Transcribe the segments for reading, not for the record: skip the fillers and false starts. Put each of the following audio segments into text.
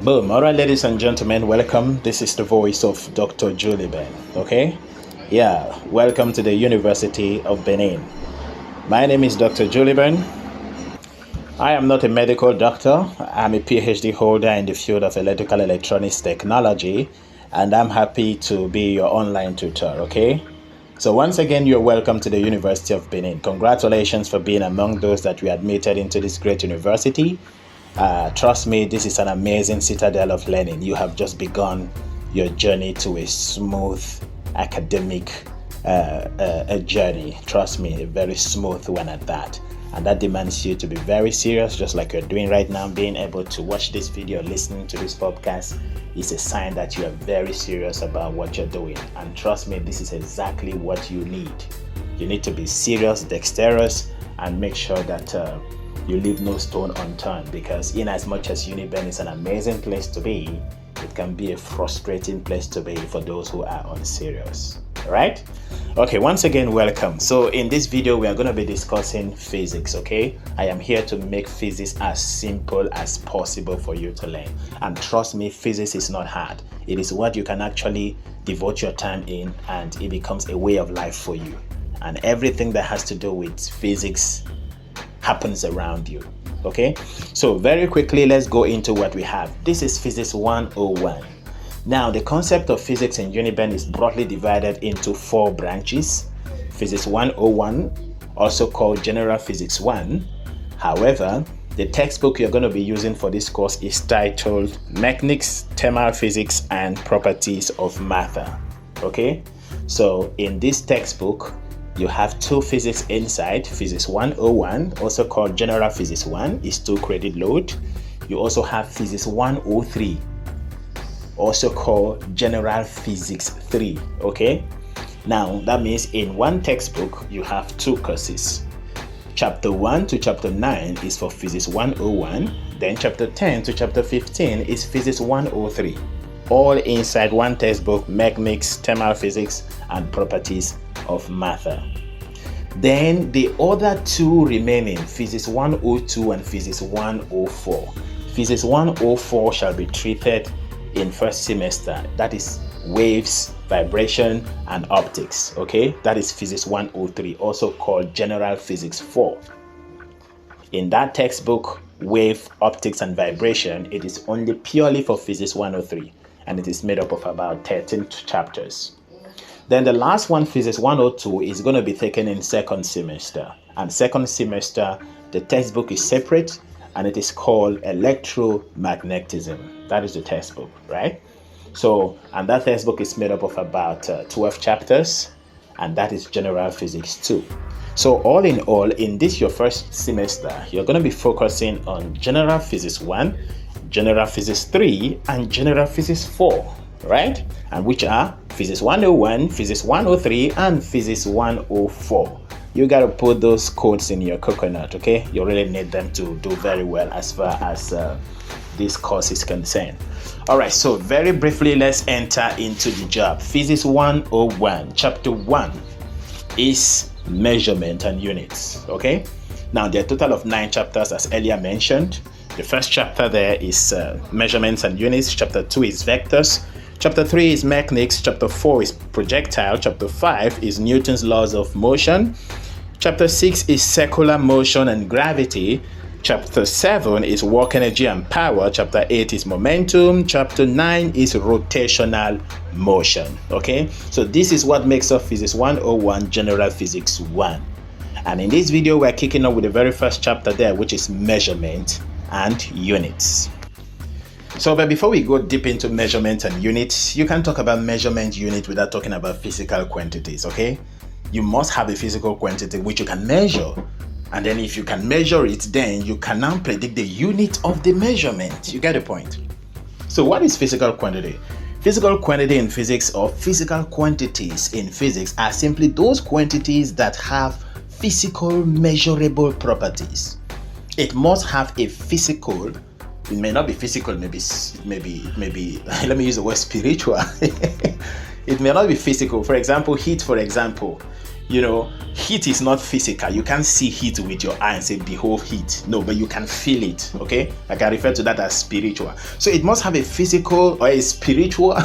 Boom. All right, ladies and gentlemen, welcome. This is the voice of Dr. Julie Ben. Okay? Yeah, welcome to the University of Benin. My name is Dr. Julie Ben. I am not a medical doctor. I'm a PhD holder in the field of electrical electronics technology, and I'm happy to be your online tutor. Okay? So once again, you're welcome to the University of Benin. Congratulations for being among those that we admitted into this great university. Trust me, this is an amazing citadel of learning. You have just begun your journey to a smooth academic a journey. Trust me, a very smooth one at that. And that demands you to be very serious, just like you're doing right now. Being able to watch this video, listening to this podcast is a sign that you are very serious about what you're doing. And trust me, this is exactly what you need. You need to be serious, dexterous, and make sure that you leave no stone unturned, because in as much as Uniben is an amazing place to be, it can be a frustrating place to be for those who are unserious. All right? Okay, once again, welcome. So in this video, we are going to be discussing physics, okay? I am here to make physics as simple as possible for you to learn. And trust me, physics is not hard. It is what you can actually devote your time in, and it becomes a way of life for you. And everything that has to do with physics happens around you. Okay, so very quickly, let's go into what we have. This is Physics 101. Now, the concept of physics in Uniben is broadly divided into 4 branches. Physics 101, also called General Physics 1. However, the textbook you're going to be using for this course is titled Mechanics, Thermal Physics, and Properties of Matter. Okay, so in this textbook, you have 2 physics inside. Physics 101, also called General Physics 1, is 2 credit load. You also have Physics 103, also called General Physics 3. Okay, now that means in one textbook you have 2 courses. Chapter 1 to Chapter 9 is for Physics 101, then Chapter 10 to Chapter 15 is Physics 103. All inside one textbook: Mechanics, Thermal Physics, and Properties of Matter. Then the other 2 remaining, Physics 102 and Physics 104. Physics 104 shall be treated in first semester. That is waves, vibration, and optics. Okay, that is Physics 103, also called General Physics 4. In that textbook, wave, optics, and vibration, it is only purely for Physics 103, and it is made up of about 13 chapters. Then the last one, Physics 102, is going to be taken in second semester. And second semester, the textbook is separate, and it is called Electromagnetism. That is the textbook, right? So, and that textbook is made up of about 12 chapters, and that is General Physics 2. So all in all, in this your first semester, you're going to be focusing on General Physics 1, General Physics 3, and General Physics 4. Right? And which are Physics 101, Physics 103, and Physics 104. You got to put those codes in your coconut, okay? You really need them to do very well as far as this course is concerned. All right, so very briefly, let's enter into the job. Physics 101, Chapter 1 is measurement and units, okay? Now, there are a total of 9 chapters, as earlier mentioned. The first chapter there is measurements and units. Chapter 2 is vectors. Chapter 3 is mechanics. Chapter 4 is projectile. Chapter 5 is Newton's laws of motion. Chapter 6 is circular motion and gravity. Chapter 7 is work energy and power. Chapter 8 is momentum. Chapter 9 is rotational motion. Okay, so this is what makes up Physics 101, General Physics 1. And in this video, we're kicking off with the very first chapter there, which is measurement and units. So, but before we go deep into measurement and units, you can't talk about measurement unit without talking about physical quantities, okay? You must have a physical quantity which you can measure. And then if you can measure it, then you can now predict the unit of the measurement. You get the point? So what is physical quantity? Physical quantity in physics, or physical quantities in physics, are simply those quantities that have physical measurable properties. It must have a physical. It may not be physical, maybe let me use the word spiritual. It may not be physical. For example, heat, for example. Heat is not physical. You can't see heat with your eye and say, behold heat. No, but you can feel it, okay? I can refer to that as spiritual. So it must have a physical or a spiritual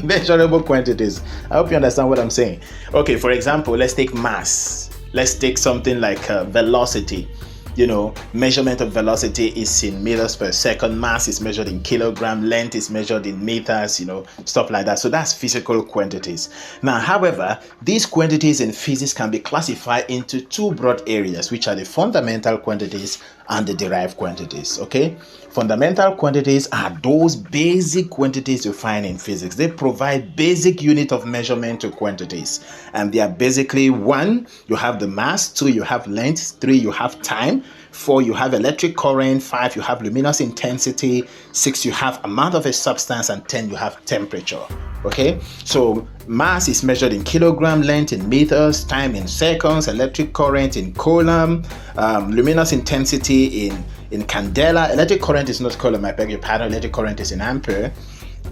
measurable quantities. I hope you understand what I'm saying. Okay, for example, let's take mass. Let's take something like velocity. Measurement of velocity is in meters per second, mass is measured in kilogram, length is measured in meters, stuff like that. So that's physical quantities. Now, however, these quantities in physics can be classified into two broad areas, which are the fundamental quantities and the derived quantities, okay? Fundamental quantities are those basic quantities you find in physics. They provide basic unit of measurement to quantities. And they are basically 1, you have the mass, 2, you have length, 3, you have time, 4, you have electric current, 5, you have luminous intensity, 6, you have amount of a substance, and 10, you have temperature. Okay, so mass is measured in kilogram, length in meters, time in seconds, electric current in coulomb, luminous intensity in candela. Electric current is not coulomb, I beg your pardon. Electric current is in ampere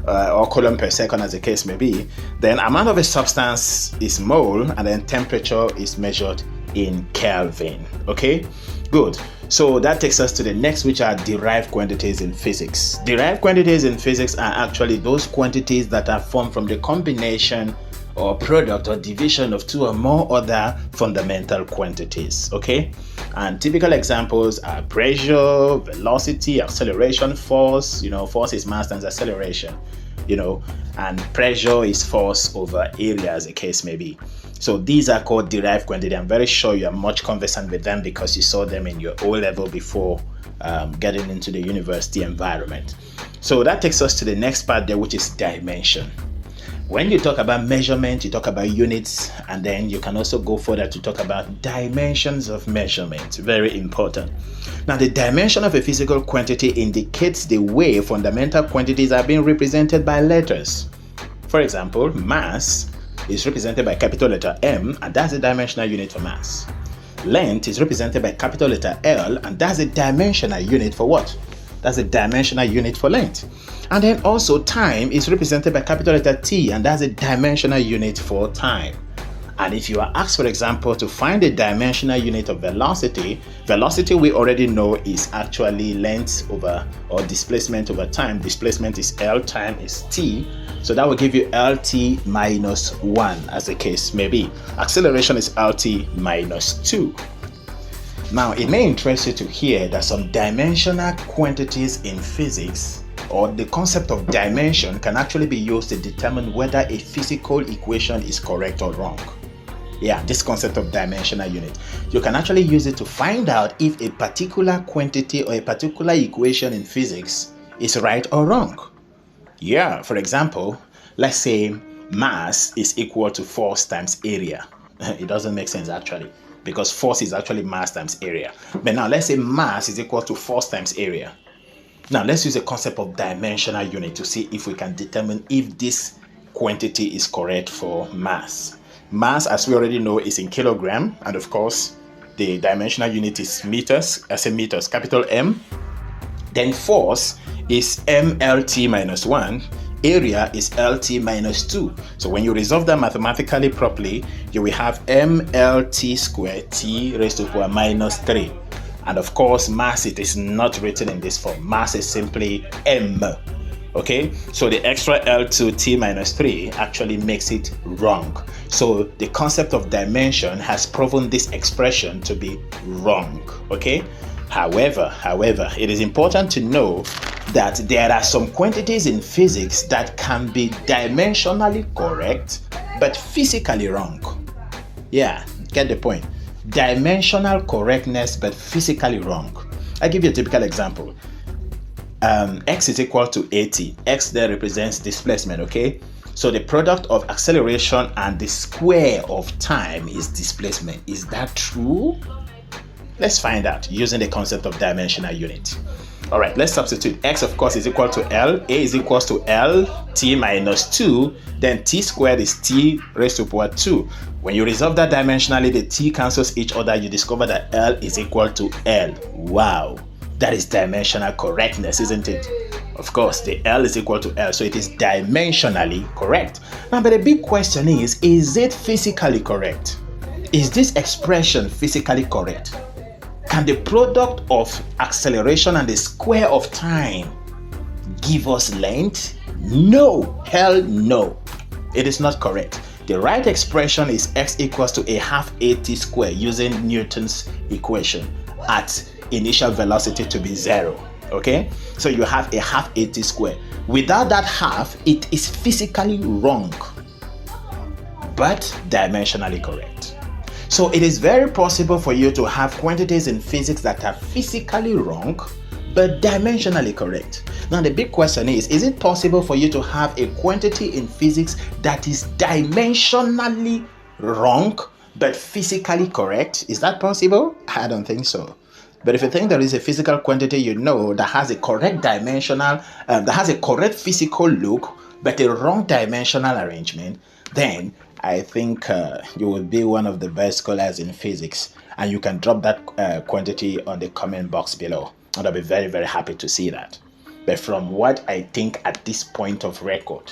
or coulomb per second, as the case may be. Then amount of a substance is mole, and then temperature is measured in Kelvin. Okay, good. So that takes us to the next, which are derived quantities in physics. Derived quantities in physics are actually those quantities that are formed from the combination or product or division of two or more other fundamental quantities, okay? And typical examples are pressure, velocity, acceleration, force. Force is mass times acceleration, and pressure is force over area, as the case may be. So these are called derived quantity. I'm very sure you are much conversant with them because you saw them in your O-level before getting into the university environment. So that takes us to the next part there, which is dimension. When you talk about measurement, you talk about units, and then you can also go further to talk about dimensions of measurement. Very important. Now, the dimension of a physical quantity indicates the way fundamental quantities are being represented by letters. For example, mass is represented by capital letter M, and that's the dimensional unit for mass. Length is represented by capital letter L, and that's a dimensional unit for what? That's a dimensional unit for length. And then also time is represented by capital letter T, and that's a dimensional unit for time. And if you are asked, for example, to find a dimensional unit of velocity, velocity we already know is actually length over or displacement over time. Displacement is L, time is T. So that will give you LT minus 1, as the case may be. Acceleration is LT minus 2. Now, it may interest you to hear that some dimensional quantities in physics, or the concept of dimension, can actually be used to determine whether a physical equation is correct or wrong. Yeah, this concept of dimensional unit. You can actually use it to find out if a particular quantity or a particular equation in physics is right or wrong. Yeah, for example, let's say mass is equal to force times area. It doesn't make sense actually, because force is actually mass times area. But now let's say mass is equal to force times area. Now let's use a concept of dimensional unit to see if we can determine if this quantity is correct for mass. Mass, as we already know, is in kilogram, and of course the dimensional unit is meters. I say meters, capital M. Then force is mLT minus 1. Area is LT minus 2. So when you resolve that mathematically properly, you will have mLT squared T raised to the power minus 3. And of course, mass, it is not written in this form. Mass is simply M. Okay, so the extra L2 T minus 3 actually makes it wrong. So the concept of dimension has proven this expression to be wrong. Okay, however, it is important to know that there are some quantities in physics that can be dimensionally correct but physically wrong. Yeah, get the point. Dimensional correctness but physically wrong. I'll give you a typical example. X is equal to 80. X there represents displacement, okay? So the product of acceleration and the square of time is displacement. Is that true? Let's find out using the concept of dimensional unit. All right, let's substitute. X, of course, is equal to L. A is equal to L, T minus 2. Then T squared is T raised to power 2. When you resolve that dimensionally, the T cancels each other. You discover that L is equal to L. Wow. That is dimensional correctness, isn't it? Of course, the L is equal to L, so it is dimensionally correct. Now, but the big question is it physically correct? Is this expression physically correct? Can the product of acceleration and the square of time give us length? No, hell no. It is not correct. The right expression is x equals to a half at square using Newton's equation at initial velocity to be 0. Okay, so you have a half at square. Without that half, it is physically wrong, but dimensionally correct. So it is very possible for you to have quantities in physics that are physically wrong, but dimensionally correct. Now the big question is it possible for you to have a quantity in physics that is dimensionally wrong, but physically correct? Is that possible? I don't think so. But if you think there is a physical quantity that has a correct dimensional, that has a correct physical look, but a wrong dimensional arrangement, then I think you will be one of the best scholars in physics, and you can drop that quantity on the comment box below, and I'll be very, very happy to see that. But from what I think at this point of record,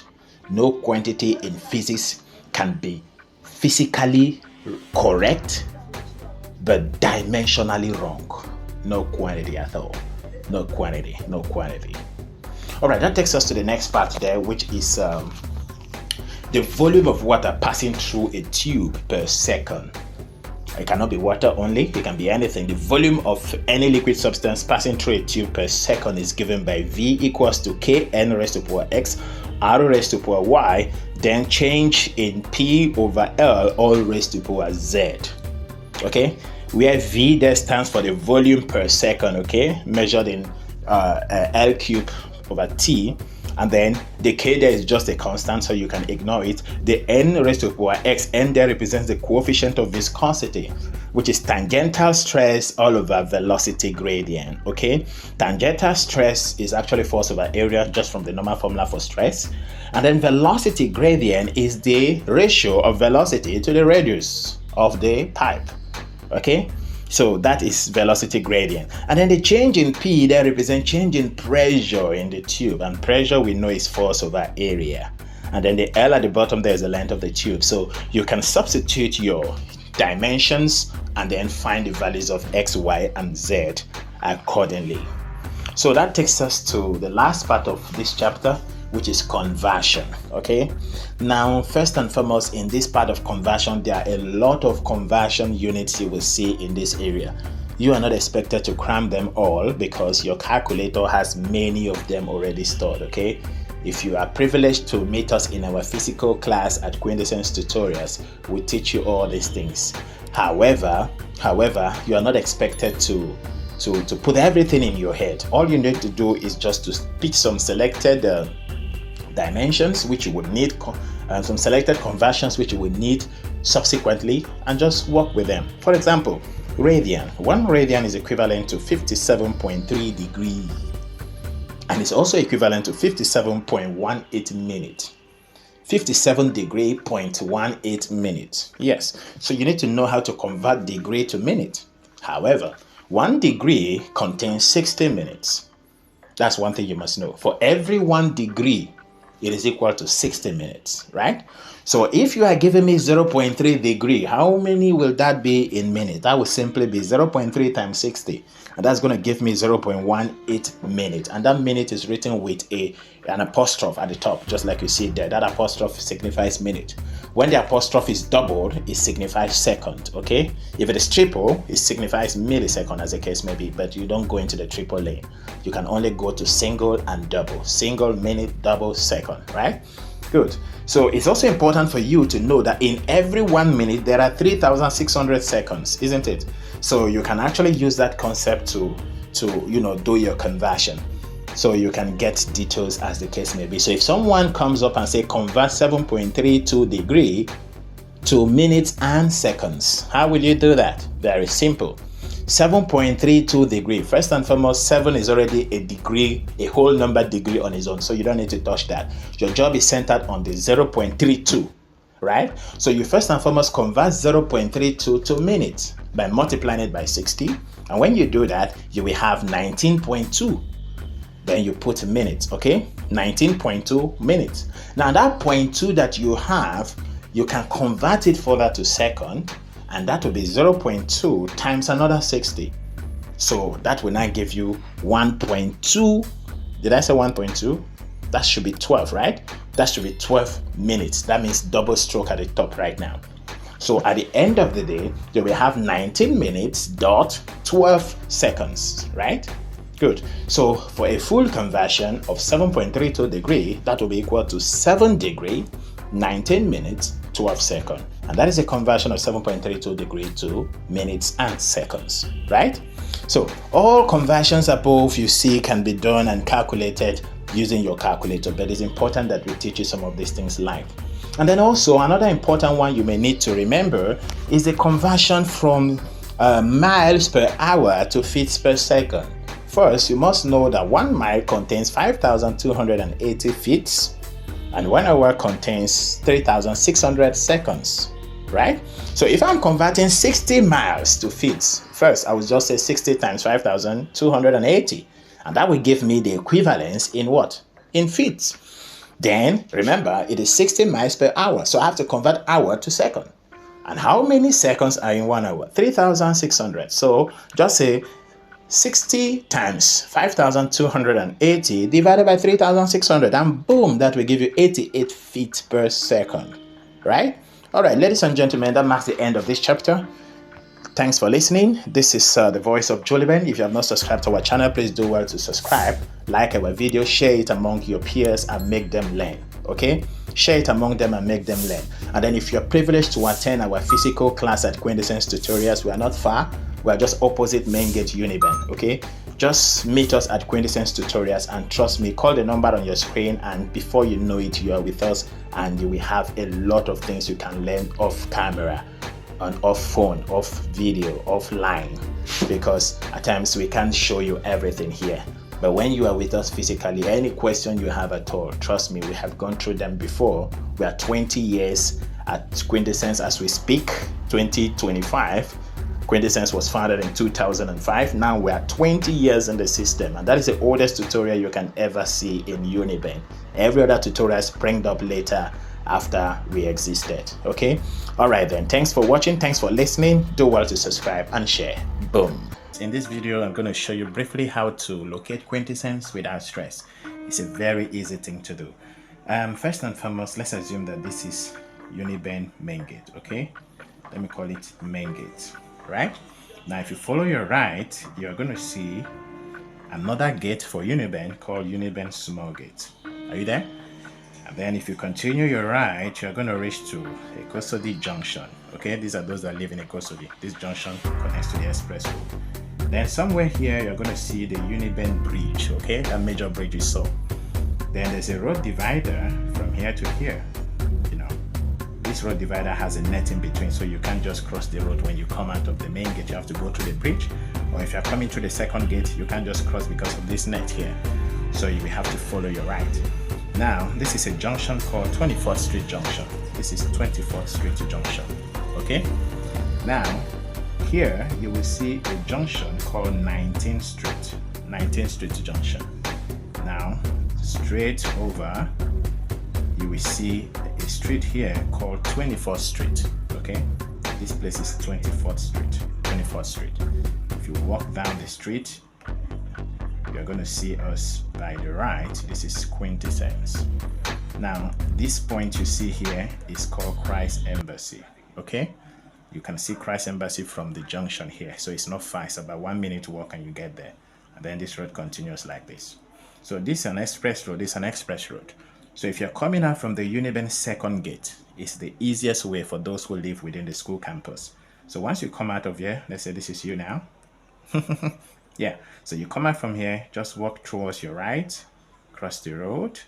no quantity in physics can be physically correct, but dimensionally wrong. No quantity at all. No quantity. All right, that takes us to the next part there, which is the volume of water passing through a tube per second. It cannot be water only, it can be anything. The volume of any liquid substance passing through a tube per second is given by V equals to Kn raised to power X, R raised to power Y, then change in P over L all raised to power Z. Okay, where V there stands for the volume per second, okay, measured in L cube over T. And then the K there is just a constant, so you can ignore it. The N raised to power X, N there represents the coefficient of viscosity, which is tangential stress all over velocity gradient, okay? Tangential stress is actually force over area, just from the normal formula for stress. And then velocity gradient is the ratio of velocity to the radius of the pipe, okay? So that is velocity gradient. And then the change in P there represents change in pressure in the tube, and pressure we know is force over area. And then the L at the bottom there is the length of the tube. So you can substitute your dimensions and then find the values of X, Y, and Z accordingly. So that takes us to the last part of this chapter, which is conversion. Okay, now first and foremost, in this part of conversion, there are a lot of conversion units you will see in this area. You are not expected to cram them all because your calculator has many of them already stored. Okay, if you are privileged to meet us in our physical class at Quintessence Tutorials, we teach you all these things. However, you are not expected to put everything in your head. All you need to do is just to pick some selected dimensions which you would need, some selected conversions which you would need subsequently, and just work with them. For example, radian. 1 radian is equivalent to 57.3 degrees, and it's also equivalent to 57.18 minutes. 57 degree 0.18 minutes. Yes, so you need to know how to convert degree to minute. However, 1 degree contains 60 minutes. That's one thing you must know. For every 1 degree, it is equal to 60 minutes, right? So if you are giving me 0.3 degree, how many will that be in minutes? That will simply be 0.3 times 60, and that's going to give me 0.18 minutes. And that minute is written with an apostrophe at the top, just like you see there. That apostrophe signifies minute. When the apostrophe is doubled, it signifies second, okay? If it is triple, it signifies millisecond, as the case may be, but you don't go into the triple lane. You can only go to single and double. Single, minute, double, second, right? Good. So it's also important for you to know that in every 1 minute, there are 3,600 seconds, isn't it? So you can actually use that concept to do your conversion. So you can get details as the case may be. So if someone comes up and say convert 7.32 degree to minutes and seconds, how will you do that? Very simple. 7.32 degree. First and foremost, 7 is already a degree, a whole number degree on its own, so you don't need to touch that. Your job is centered on the 0.32, right? So you first and foremost convert 0.32 to minutes by multiplying it by 60, and when you do that, you will have 19.2. Then you put minutes, okay? 19.2 minutes. Now that 0.2 that you have, you can convert it further to second, and that will be 0.2 times another 60. So that will now give you 1.2. Did I say 1.2? That should be 12, right? That should be 12 minutes. That means double stroke at the top right now. So at the end of the day, you will have 19 minutes dot 12 seconds, right? Good. So for a full conversion of 7.32 degree, that will be equal to 7 degree, 19 minutes, 12 seconds. And that is a conversion of 7.32 degree to minutes and seconds, right? So all conversions above you see can be done and calculated using your calculator, but it's important that we teach you some of these things live. And then also another important one you may need to remember is the conversion from miles per hour to feet per second. First, you must know that 1 mile contains 5,280 feet and 1 hour contains 3,600 seconds, right? So if I'm converting 60 miles to feet, first I will just say 60 times 5,280, and that will give me the equivalence in what? In feet. Then remember, it is 60 miles per hour, so I have to convert hour to second. And how many seconds are in 1 hour? 3,600. So just say 60 times 5,280 divided by 3,600, and boom, that will give you 88 feet per second, right? All right, ladies and gentlemen, that marks the end of this chapter. Thanks for listening. This is the voice of Juliben. If you have not subscribed to our channel, please do well to subscribe, like our video, share it among your peers and make them learn. Okay, share it among them and make them learn. And then if you're privileged to attend our physical class at Quintessence Tutorials, we are not far. We are just opposite Main Gate Uniben. Okay, just meet us at Quintessence Tutorials, and trust me, call the number on your screen, and before you know it, you are with us, and you will have a lot of things you can learn off camera, on off phone, off video, offline, because at times we can't show you everything here. But when you are with us physically, any question you have at all, trust me, we have gone through them before. We are 20 years at Quintessence as we speak, 2025. Quintessence was founded in 2005. Now we are 20 years in the system, and that is the oldest tutorial you can ever see in Uniben. Every other tutorial sprang up later after we existed. Okay, all right then, thanks for watching, thanks for listening. Do well to subscribe and share. Boom. In this video, I'm going to show you briefly how to locate quintessence without stress. It's a very easy thing to do. First and foremost, let's assume that this is Uniben main gate. Okay, let me call it main gate. Right now, if you follow your right, you're going to see another gate for Uniben called Uniben small gate. Are you there? And then if you continue your right, you're going to reach to a Ekosodi junction. Okay, these are those that live in Ekosodi. This junction connects to the express road. Then somewhere here, you're going to see the Uniben bridge. Okay, that major bridge you saw. Then there's a road divider from here to here. You know, this road divider has a net in between, so you can't just cross the road when you come out of the main gate. You have to go through the bridge, or if you're coming through the second gate, you can't just cross because of this net here. So you will have to follow your right. Now, this is a junction called 24th Street Junction. This is 24th Street Junction. Okay? Now, here you will see a junction called 19th Street. 19th Street Junction. Now, straight over, you will see a street here called 24th Street. Okay? This place is 24th Street. 24th Street. If you walk down the street, you're going to see us by the right. This is Quintessence. Now, this point you see here is called Christ Embassy. Okay, you can see Christ Embassy from the junction here, so it's not far. It's about 1 minute walk and you get there. And then this road continues like this. So this is an express road. This is an express road. So if you're coming out from the Uniben second gate, it's the easiest way for those who live within the school campus. So once you come out of here, let's say this is you now. Yeah, so you come out from here, just walk towards your right, cross the road,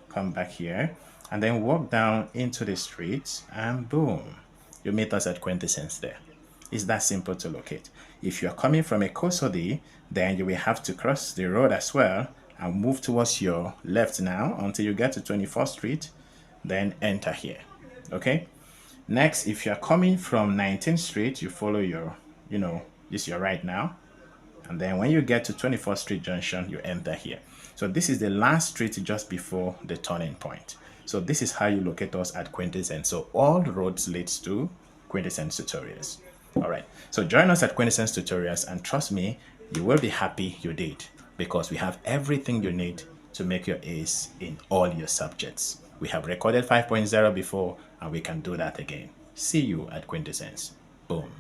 come back here, and then walk down into the street, and boom, you meet us at Quintessence there. It's that simple to locate. If you're coming from Ekosodi, then you will have to cross the road as well and move towards your left now until you get to 24th Street, then enter here. Okay? Next, if you're coming from 19th Street, you follow your, this is your right now. And then when you get to 24th Street Junction, you enter here. So this is the last street just before the turning point. So this is how you locate us at Quintessence. So all roads leads to Quintessence Tutorials. All right. So join us at Quintessence Tutorials and trust me, you will be happy you did because we have everything you need to make your A's in all your subjects. We have recorded 5.0 before and we can do that again. See you at Quintessence. Boom.